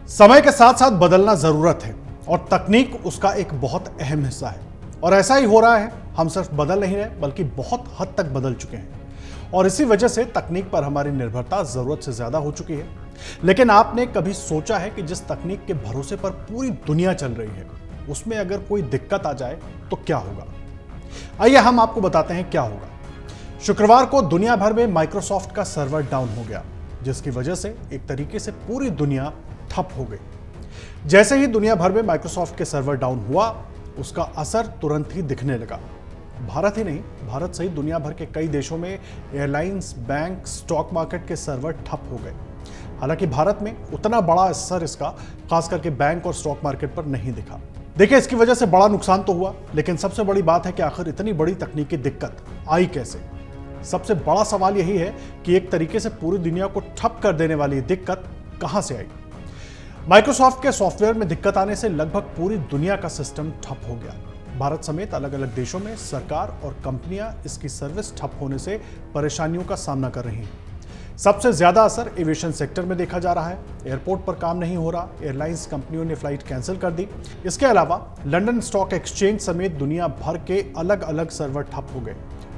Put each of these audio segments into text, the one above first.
समय के साथ साथ बदलना जरूरत है और तकनीक उसका एक बहुत अहम हिस्सा है। और ऐसा ही हो रहा है, हम सिर्फ बदल नहीं रहे बल्कि बहुत हद तक बदल चुके हैं और इसी वजह से तकनीक पर हमारी निर्भरता जरूरत से ज्यादा हो चुकी है। लेकिन आपने कभी सोचा है कि जिस तकनीक के भरोसे पर पूरी दुनिया चल रही है उसमें अगर कोई दिक्कत आ जाए तो क्या होगा? आइए हम आपको बताते हैं क्या होगा। शुक्रवार को दुनिया भर में माइक्रोसॉफ्ट का सर्वर डाउन हो गया, जिसकी वजह से एक तरीके से पूरी दुनिया ठप हो गई। जैसे ही दुनिया भर में माइक्रोसॉफ्ट के सर्वर डाउन हुआ, उसका असर तुरंत ही दिखने लगा। भारत ही नहीं, भारत सहित दुनिया भर के कई देशों में एयरलाइंस, बैंक, स्टॉक मार्केट के सर्वर ठप हो गए। हालांकि भारत में उतना बड़ा असर इसका खास करके बैंक और स्टॉक मार्केट पर नहीं दिखा। देखिए, इसकी वजह से बड़ा नुकसान तो हुआ, लेकिन सबसे बड़ी बात है कि आखिर इतनी बड़ी तकनीकी दिक्कत आई कैसे? सबसे बड़ा सवाल यही है कि एक तरीके से पूरी दुनिया को ठप कर देने वाली दिक्कत कहां से आई? माइक्रोसॉफ्ट के सॉफ्टवेयर में दिक्कत आने से लगभग पूरी दुनिया का सिस्टम ठप हो गया। भारत समेत अलग अलग देशों में सरकार और कंपनियां इसकी सर्विस ठप होने से परेशानियों का सामना कर रही हैं। सबसे ज्यादा असर एविएशन सेक्टर में देखा जा रहा है। एयरपोर्ट पर काम नहीं हो रहा, एयरलाइंस कंपनियों ने फ्लाइट कैंसिल कर दी। इसके अलावा लंदन स्टॉक एक्सचेंज समेत दुनिया भर के अलग अलग सर्वर ठप हो गए।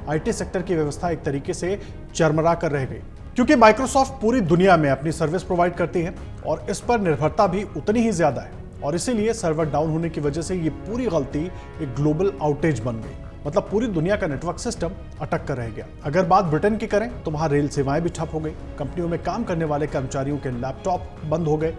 आईटी सेक्टर की व्यवस्था एक तरीके से चरमरा कर रह गई, क्योंकि माइक्रोसॉफ्ट पूरी दुनिया में अपनी सर्विस प्रोवाइड करती है और इस पर निर्भरता भी उतनी ही ज्यादा है। और इसीलिए सर्वर डाउन होने की वजह से ये पूरी गलती एक ग्लोबल आउटेज बन गई। मतलब पूरी दुनिया का नेटवर्क सिस्टम अटक कर रह गया। अगर बात ब्रिटेन की करें तो वहां रेल सेवाएं भी ठप हो गई। कंपनियों में काम करने वाले कर्मचारियों के लैपटॉप बंद हो गए।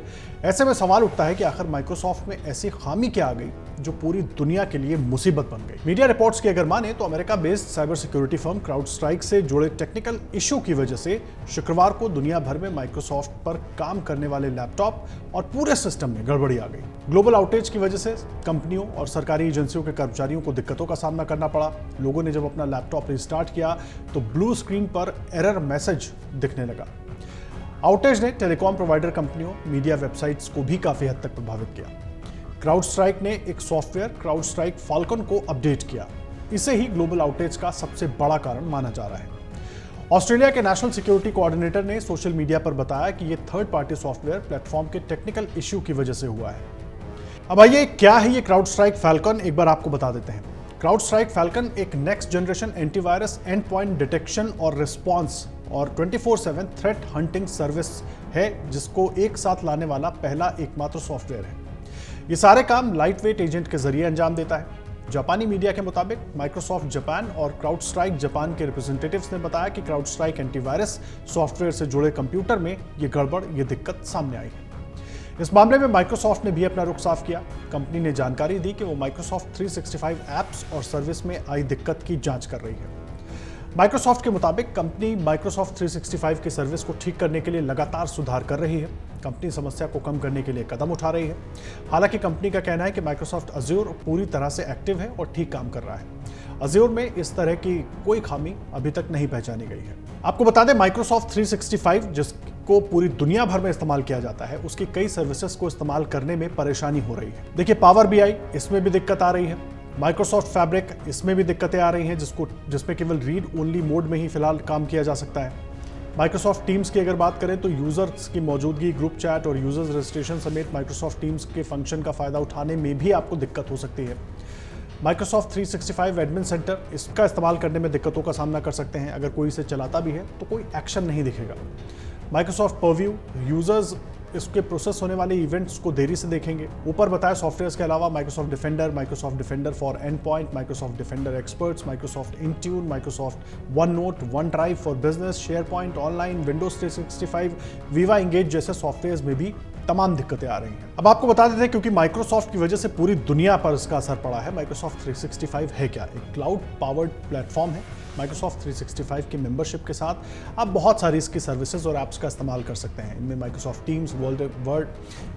ऐसे में सवाल उठता है कि आखिर माइक्रोसॉफ्ट में ऐसी खामी क्या आ गई जो पूरी दुनिया के लिए मुसीबत बन गई। मीडिया रिपोर्ट्स की अगर माने तो America based cyber security firm CrowdStrike से जुड़े टेक्निकल इशू की वजह से शुक्रवार को दुनिया भर में माइक्रोसॉफ्ट पर काम करने वाले लैपटॉप और पूरे सिस्टम में गड़बड़ी आ गई। ग्लोबल आउटेज की वजह से कंपनियों और सरकारी एजेंसियों के कर्मचारियों को दिक्कतों का सामना करना पड़ा। लोगों ने जब अपना लैपटॉप रिस्टार्ट किया तो ब्लू स्क्रीन पर एरर मैसेज दिखने लगा। आउटेज ने टेलीकॉम प्रोवाइडर कंपनियों, मीडिया वेबसाइट्स को भी काफी हद तक प्रभावित किया। क्राउडस्ट्राइक ने एक सॉफ्टवेयर क्राउडस्ट्राइक फाल्कन को अपडेट किया। इसे ही ग्लोबल आउटेज का सबसे बड़ा कारण माना जा रहा है। ऑस्ट्रेलिया के नेशनल सिक्योरिटी कोऑर्डिनेटर ने सोशल मीडिया पर बताया कि यह थर्ड पार्टी सॉफ्टवेयर प्लेटफॉर्म के टेक्निकल इश्यू की वजह से हुआ है। अब आइए, क्या है ये क्राउडस्ट्राइक फाल्कन, एक बार आपको बता देते हैं। क्राउडस्ट्राइक फाल्कन एक next generation antivirus, and point detection और रिस्पॉन्स और 24/7 थ्रेट हंटिंग सर्विस है, जिसको एक साथ लाने वाला पहला एकमात्र सॉफ्टवेयर है। ये सारे काम लाइट वेट एजेंट के जरिए अंजाम देता है। जापानी मीडिया के मुताबिक माइक्रोसॉफ्ट जापान और क्राउडस्ट्राइक जापान के रिप्रेजेंटेटिव्स ने बताया कि क्राउडस्ट्राइक एंटीवायरस सॉफ्टवेयर से जुड़े कंप्यूटर में ये गड़बड़, ये दिक्कत सामने आई है। इस मामले में माइक्रोसॉफ्ट ने भी अपना रुख साफ किया। कंपनी ने जानकारी दी कि वो माइक्रोसॉफ्ट 365 ऐप्स और सर्विस में आई दिक्कत की जांच कर रही है। माइक्रोसॉफ्ट के मुताबिक कंपनी माइक्रोसॉफ्ट 365 की सर्विस को ठीक करने के लिए लगातार सुधार कर रही है। कंपनी समस्या को कम करने के लिए कदम उठा रही है। हालांकि कंपनी का कहना है कि माइक्रोसॉफ्ट अज्योर पूरी तरह से एक्टिव है और ठीक काम कर रहा है। अज्योर में इस तरह की कोई खामी अभी तक नहीं पहचानी गई है। आपको बता दें, माइक्रोसॉफ्ट 365 जिसको पूरी दुनिया भर में इस्तेमाल किया जाता है, उसकी कई सर्विसेज को इस्तेमाल करने में परेशानी हो रही है। देखिए, पावर बीआई, इसमें भी दिक्कत आ रही है। माइक्रोसॉफ्ट फैब्रिक, इसमें भी दिक्कतें आ रही हैं, जिसमें केवल रीड ओनली मोड में ही फिलहाल काम किया जा सकता है। माइक्रोसॉफ्ट टीम्स की अगर बात करें तो यूजर्स की मौजूदगी, ग्रुप चैट और यूजर्स रजिस्ट्रेशन समेत माइक्रोसॉफ्ट टीम्स के फंक्शन का फायदा उठाने में भी आपको दिक्कत हो सकती है। माइक्रोसॉफ्ट 365 एडमिन सेंटर, इसका इस्तेमाल करने में दिक्कतों का सामना कर सकते हैं। अगर कोई इसे चलाता भी है तो कोई एक्शन नहीं दिखेगा। माइक्रोसॉफ्ट परव्यू, यूजर्स इसके प्रोसेस होने वाले इवेंट्स को देरी से देखेंगे। ऊपर बताए सॉफ्टवेयर्स के अलावा Microsoft defender for and point, Microsoft defender experts, Microsoft Intune, Microsoft one note, one drive for business, share point online, Windows 365, Viva engage जैसे सॉफ्टवेयर्स में भी तमाम दिक्कतें आ रही हैं। अब आपको बता देते हैं, क्योंकि माइक्रोसॉफ्ट की वजह से पूरी दुनिया पर इसका असर पड़ा है। माइक्रोसॉफ्ट 365 है क्या? एक क्लाउड पावर्ड प्लेटफॉर्म है। माइक्रोसॉफ्ट 365 की मेंबरशिप के साथ आप बहुत सारी इसकी सर्विसेज और ऐप्स का इस्तेमाल कर सकते हैं। इनमें माइक्रोसॉफ्ट टीम्स,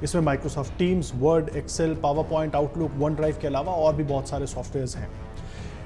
इसमें Microsoft Teams, Word, Excel, PowerPoint, Outlook, OneDrive के अलावा और भी बहुत सारे सॉफ्टवेयर्स हैं।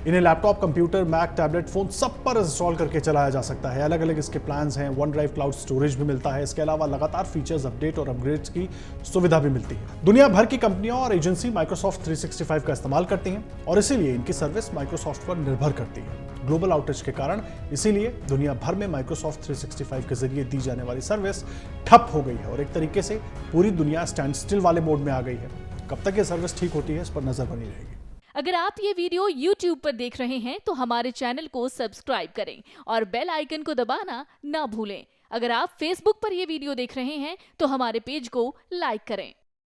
इन्हें laptop, computer, Mac, tablet, phone सब पर इंस्टॉल करके चलाया जा सकता है। अलग अलग इसके प्लान्स हैं। वन ड्राइव क्लाउड स्टोरेज भी मिलता है। इसके अलावा लगातार फीचर्स अपडेट और अपग्रेड्स की सुविधा भी मिलती है। दुनिया भर की कंपनियां और एजेंसी माइक्रोसॉफ्ट 365 का इस्तेमाल करती हैं और इसीलिए इनकी सर्विस माइक्रोसॉफ्ट पर निर्भर करती है। ग्लोबल आउटेज के कारण। इसीलिए दुनिया भर में माइक्रोसॉफ्ट 365 के जरिए दी जाने वाली सर्विस ठप हो गई है और एक तरीके से पूरी दुनिया स्टैंड स्टिल वाले मोड में आ गई है। कब तक ये सर्विस ठीक होती है, इस पर नजर बनी रहेगी। अगर आप ये वीडियो YouTube पर देख रहे हैं तो हमारे चैनल को सब्सक्राइब करें और बेल आइकन को दबाना ना भूलें। अगर आप Facebook पर ये वीडियो देख रहे हैं तो हमारे पेज को लाइक करें।